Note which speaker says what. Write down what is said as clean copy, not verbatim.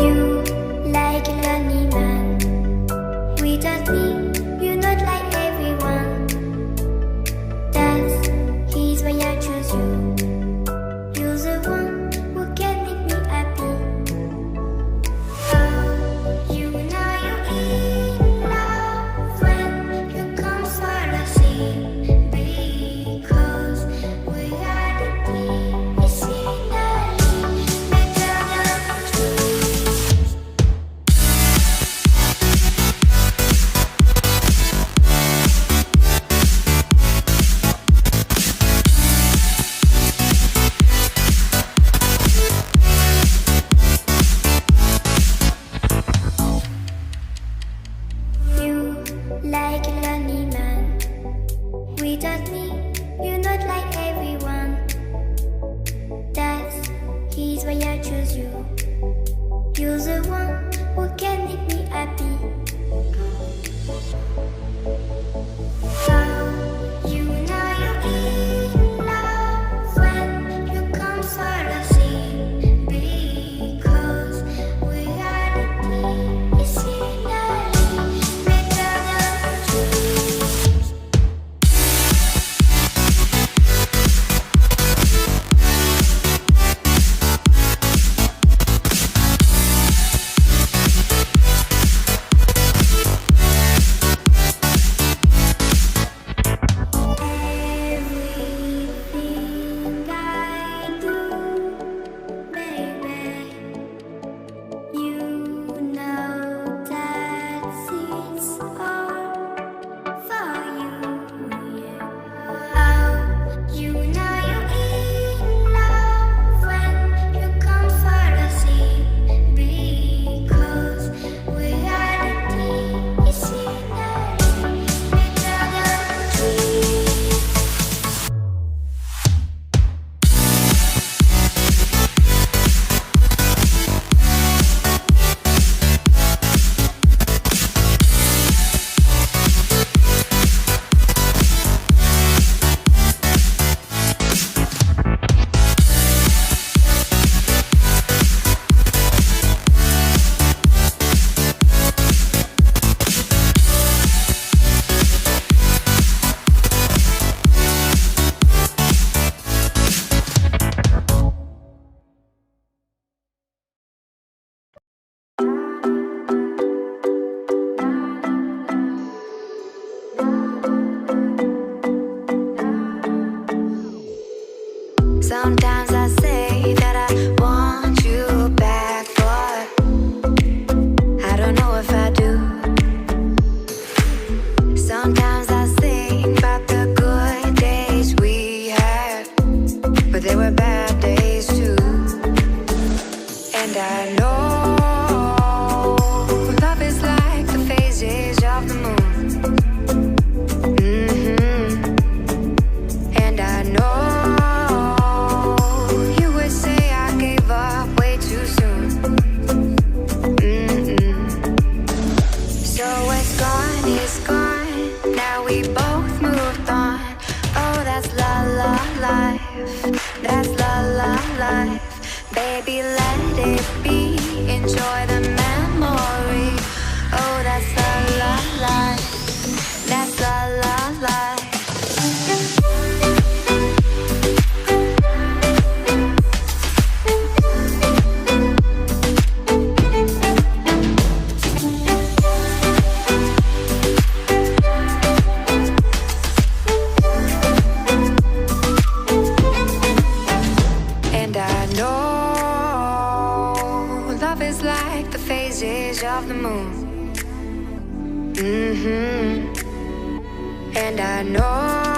Speaker 1: You like a lonely man. Without me, you're not like everyone. That's he's why I choose you. You're the one who can make me happy. Oh, you know you're in love when you come for the sea. Because we are the scenery better than trees. You like a lonely man. Without me, you're not like everyone. That's he's why I choose you. You're the one who can make me happy. Oh, you know you're in love when you come for the sea. Because we are the scenery better than trees. Everything I do, baby, you know that it's all for you. Yeah. Oh, you know you're in love when you come for the sea. Because we are the scenery better than trees. Sometimes I say that I want you back, but I don't know if I do. Sometimes I think about the good days we had, but there were bad days too. And I know love is like the phases of the moon. And I know you would say I gave up way too soon. So it's gone. Now we both moved on. Oh, that's la la life. That's la la life. Baby, let it be. Enjoy the memory. Oh, that's la la life. That's la la life. And I know love is like the phases of the moon. And I know